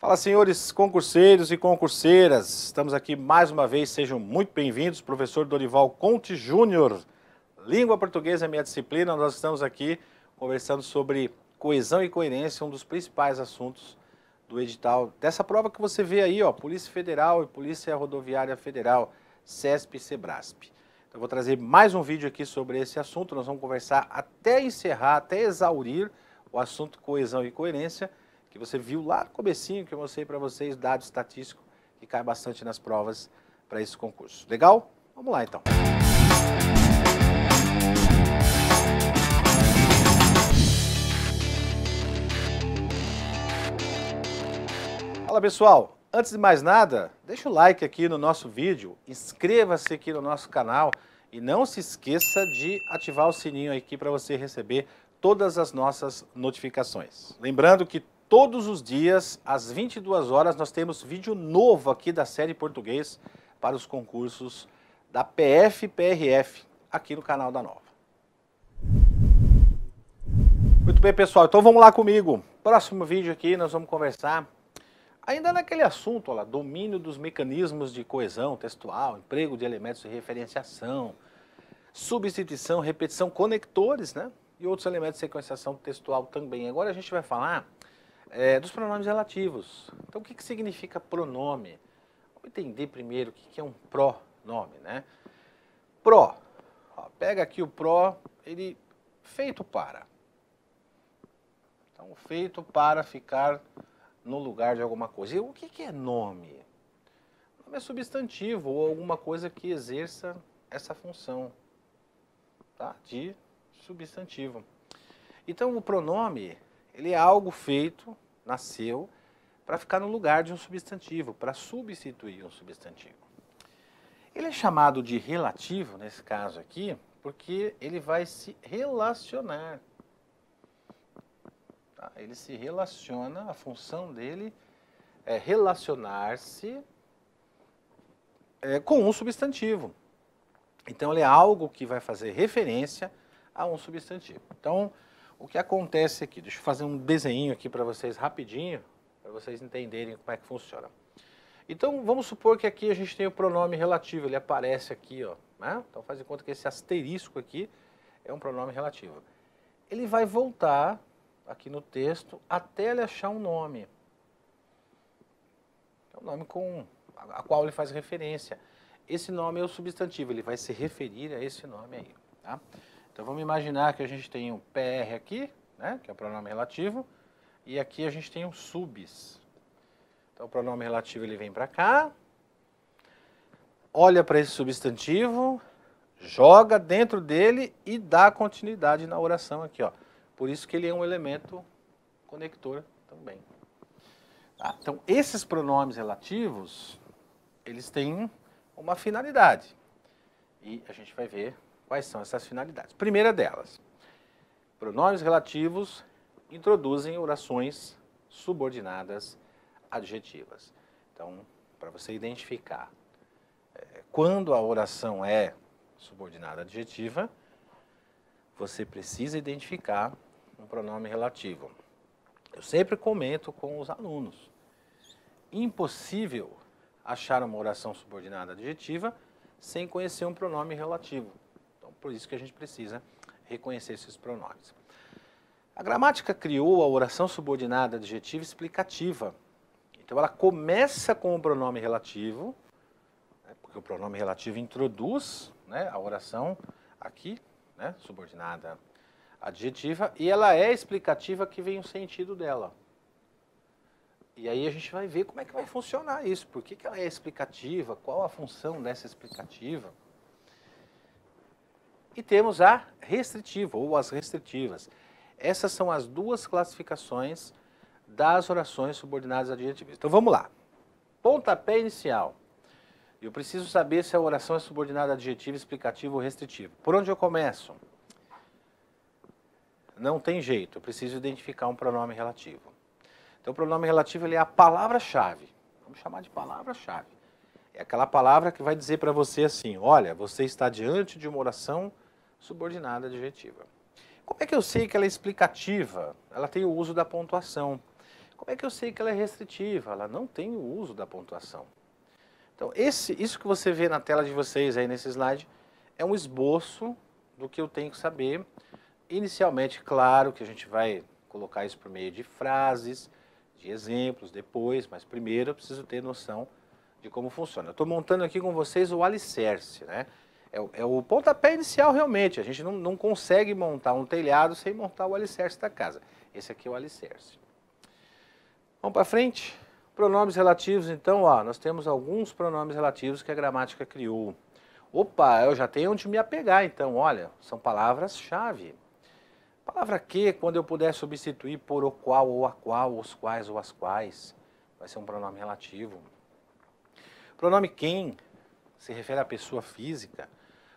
Fala, senhores concurseiros e concurseiras, estamos aqui mais uma vez, sejam muito bem-vindos, professor Dorival Conte Júnior, Língua Portuguesa é minha disciplina, nós estamos aqui conversando sobre coesão e coerência, um dos principais assuntos do edital, dessa prova que você vê aí, ó, Polícia Federal e Polícia Rodoviária Federal, CESP e SEBRASP. Então, eu vou trazer mais um vídeo aqui sobre esse assunto, nós vamos conversar até encerrar, até exaurir o assunto coesão e coerência, que você viu lá no comecinho, que eu mostrei para vocês, dado estatístico, que cai bastante nas provas para esse concurso. Legal? Vamos lá, então. Fala, pessoal. Antes de mais nada, deixa o like aqui no nosso vídeo, inscreva-se aqui no nosso canal e não se esqueça de ativar o sininho aqui para você receber todas as nossas notificações. Lembrando que todos os dias, às 22 horas, nós temos vídeo novo aqui da série Português para os concursos da PF e PRF, aqui no canal da Nova. Muito bem, pessoal, então vamos lá comigo. Próximo vídeo aqui, nós vamos conversar ainda naquele assunto, olha lá, domínio dos mecanismos de coesão textual, emprego de elementos de referenciação, substituição, repetição, conectores, né? E outros elementos de sequenciação textual também. Agora a gente vai falar dos pronomes relativos. Então, o que significa pronome? Vamos entender primeiro o que é um pronome, né? Ó, pega aqui o pró, ele feito para. Então, feito para ficar no lugar de alguma coisa. E o que é nome? Nome é substantivo ou alguma coisa que exerça essa função, tá? De substantivo. Então, o pronome, ele é algo feito, nasceu, para ficar no lugar de um substantivo, para substituir um substantivo. Ele é chamado de relativo, nesse caso aqui, porque ele vai se relacionar. Tá? Ele se relaciona, a função dele é relacionar-se com um substantivo. Então, ele é algo que vai fazer referência a um substantivo. Então, o que acontece aqui? Deixa eu fazer um desenho aqui para vocês rapidinho, para vocês entenderem como é que funciona. Então, vamos supor que aqui a gente tem o pronome relativo, ele aparece aqui, ó, né? Então, faz de conta que esse asterisco aqui é um pronome relativo. Ele vai voltar aqui no texto até ele achar um nome. É um nome a qual ele faz referência. Esse nome é o substantivo, ele vai se referir a esse nome aí, tá? Então, vamos imaginar que a gente tem um PR aqui, né, que é o pronome relativo, e aqui a gente tem um subs. Então, o pronome relativo ele vem para cá, olha para esse substantivo, joga dentro dele e dá continuidade na oração aqui, ó. Por isso que ele é um elemento conector também. Tá? Então, esses pronomes relativos, eles têm uma finalidade. E a gente vai ver quais são essas finalidades. Primeira delas, pronomes relativos introduzem orações subordinadas adjetivas. Então, para você identificar quando a oração é subordinada adjetiva, você precisa identificar um pronome relativo. Eu sempre comento com os alunos, impossível achar uma oração subordinada adjetiva sem conhecer um pronome relativo. Então, por isso que a gente precisa reconhecer esses pronomes. A gramática criou a oração subordinada adjetiva explicativa. Então, ela começa com o pronome relativo, né, porque o pronome relativo introduz, né, a oração aqui, né, subordinada adjetiva, e ela é explicativa que vem o sentido dela. E aí a gente vai ver como é que vai funcionar isso, por que ela é explicativa, qual a função dessa explicativa. E temos a restritiva, ou as restritivas. Essas são as duas classificações das orações subordinadas adjetivas. Então vamos lá. Pontapé inicial. Eu preciso saber se a oração é subordinada adjetiva, explicativa ou restritiva. Por onde eu começo? Não tem jeito, eu preciso identificar um pronome relativo. Então o pronome relativo ele é a palavra-chave. Vamos chamar de palavra-chave. É aquela palavra que vai dizer para você assim, olha, você está diante de uma oração subordinada adjetiva. Como é que eu sei que ela é explicativa? Ela tem o uso da pontuação. Como é que eu sei que ela é restritiva? Ela não tem o uso da pontuação. Então, isso que você vê na tela de vocês aí nesse slide é um esboço do que eu tenho que saber. Inicialmente, claro que a gente vai colocar isso por meio de frases, de exemplos depois, mas primeiro eu preciso ter noção de como funciona. Eu estou montando aqui com vocês o alicerce, né? É o pontapé inicial realmente, a gente não consegue montar um telhado sem montar o alicerce da casa. Esse aqui é o alicerce. Vamos para frente? Pronomes relativos, então, ó, nós temos alguns pronomes relativos que a gramática criou. Opa, eu já tenho onde me apegar, então, olha, são palavras-chave. Palavra que, quando eu puder substituir por o qual ou a qual, os quais ou as quais, vai ser um pronome relativo. Pronome quem se refere à pessoa física.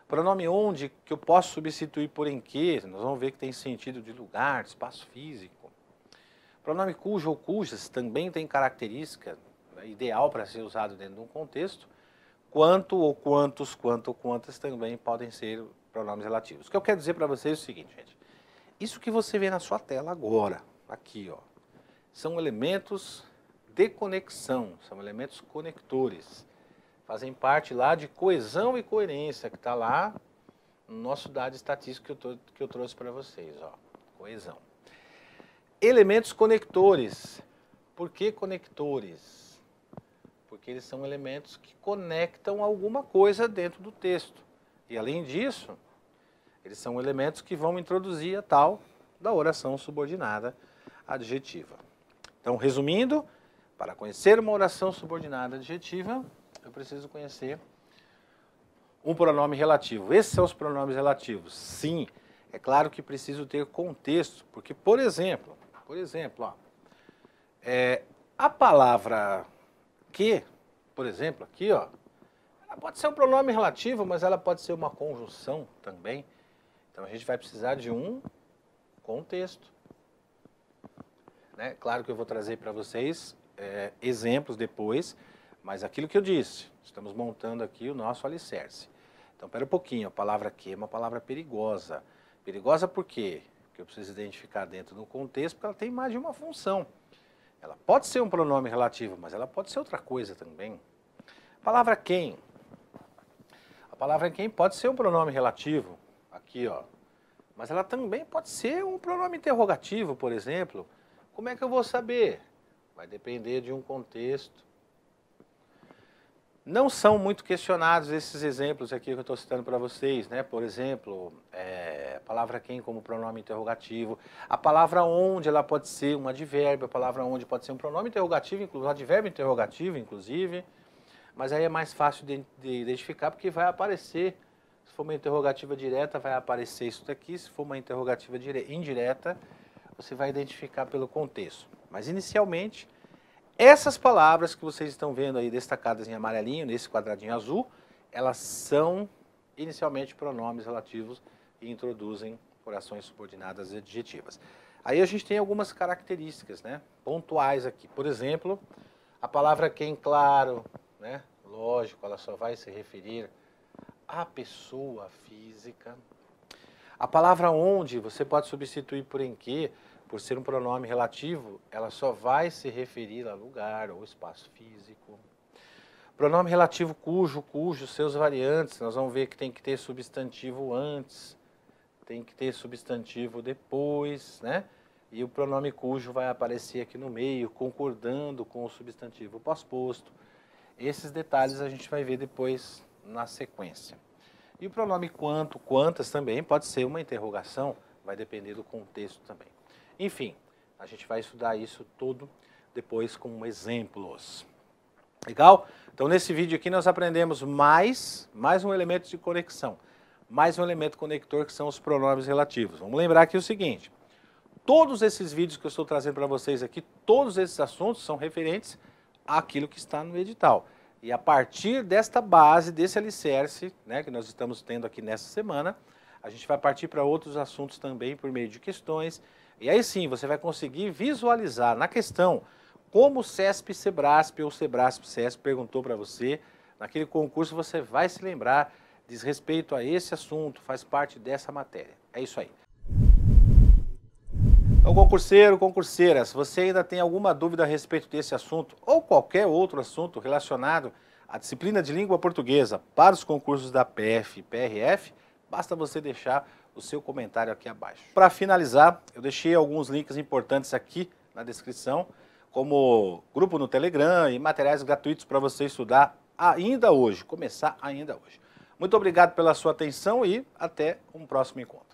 Pronome onde, que eu posso substituir por em que, nós vamos ver que tem sentido de lugar, de espaço físico. Pronome cujo ou cujas também tem característica ideal para ser usado dentro de um contexto. Quanto ou quantos, quanto ou quantas também podem ser pronomes relativos. O que eu quero dizer para vocês é o seguinte, gente. Isso que você vê na sua tela agora, aqui, ó, são elementos de conexão, são elementos conectores. Fazem parte lá de coesão e coerência, que está lá no nosso dado estatístico que eu trouxe para vocês, ó, coesão. Elementos conectores. Por que conectores? Porque eles são elementos que conectam alguma coisa dentro do texto. E além disso, eles são elementos que vão introduzir a tal da oração subordinada adjetiva. Então, resumindo, para conhecer uma oração subordinada adjetiva, eu preciso conhecer um pronome relativo. Esses são os pronomes relativos. Sim, é claro que preciso ter contexto, porque, por exemplo, ó, a palavra que, por exemplo, aqui, ó, ela pode ser um pronome relativo, mas ela pode ser uma conjunção também. Então, a gente vai precisar de um contexto. Né? Claro que eu vou trazer para vocês exemplos depois, mas aquilo que eu disse, estamos montando aqui o nosso alicerce. Então, espera um pouquinho, a palavra que é uma palavra perigosa. Perigosa por quê? Porque eu preciso identificar dentro do contexto, porque ela tem mais de uma função. Ela pode ser um pronome relativo, mas ela pode ser outra coisa também. A palavra quem. A palavra quem pode ser um pronome relativo, aqui, ó. Mas ela também pode ser um pronome interrogativo, por exemplo. Como é que eu vou saber? Vai depender de um contexto. Não são muito questionados esses exemplos aqui que eu estou citando para vocês, né? Por exemplo, a palavra quem como pronome interrogativo. A palavra onde, ela pode ser um advérbio, a palavra onde pode ser um pronome interrogativo, um advérbio interrogativo, inclusive. Mas aí é mais fácil de identificar porque vai aparecer. Se for uma interrogativa direta, vai aparecer isso daqui. Se for uma interrogativa indireta, você vai identificar pelo contexto. Mas inicialmente, essas palavras que vocês estão vendo aí destacadas em amarelinho, nesse quadradinho azul, elas são inicialmente pronomes relativos e introduzem orações subordinadas adjetivas. Aí a gente tem algumas características, né, pontuais aqui. Por exemplo, a palavra quem, claro, né, lógico, ela só vai se referir à pessoa física. A palavra onde, você pode substituir por em que, por ser um pronome relativo, ela só vai se referir a lugar ou espaço físico. Pronome relativo cujo, seus variantes, nós vamos ver que tem que ter substantivo antes, tem que ter substantivo depois, né? E o pronome cujo vai aparecer aqui no meio, concordando com o substantivo pós-posto. Esses detalhes a gente vai ver depois na sequência. E o pronome quanto, quantas também pode ser uma interrogação, vai depender do contexto também. Enfim, a gente vai estudar isso tudo depois com exemplos. Legal? Então, nesse vídeo aqui nós aprendemos mais um elemento de conexão, mais um elemento conector que são os pronomes relativos. Vamos lembrar aqui o seguinte, todos esses vídeos que eu estou trazendo para vocês aqui, todos esses assuntos são referentes àquilo que está no edital. E a partir desta base, desse alicerce, né, que nós estamos tendo aqui nessa semana, a gente vai partir para outros assuntos também por meio de questões. E aí sim, você vai conseguir visualizar na questão como o CESP-Sebrasp ou Sebrasp-CESP perguntou para você. Naquele concurso você vai se lembrar, diz respeito a esse assunto, faz parte dessa matéria. É isso aí. Então, concurseiro, concurseira, se você ainda tem alguma dúvida a respeito desse assunto ou qualquer outro assunto relacionado à disciplina de língua portuguesa para os concursos da PF e PRF, basta você deixar o seu comentário aqui abaixo. Para finalizar, eu deixei alguns links importantes aqui na descrição, como grupo no Telegram e materiais gratuitos para você estudar ainda hoje, começar ainda hoje. Muito obrigado pela sua atenção e até um próximo encontro.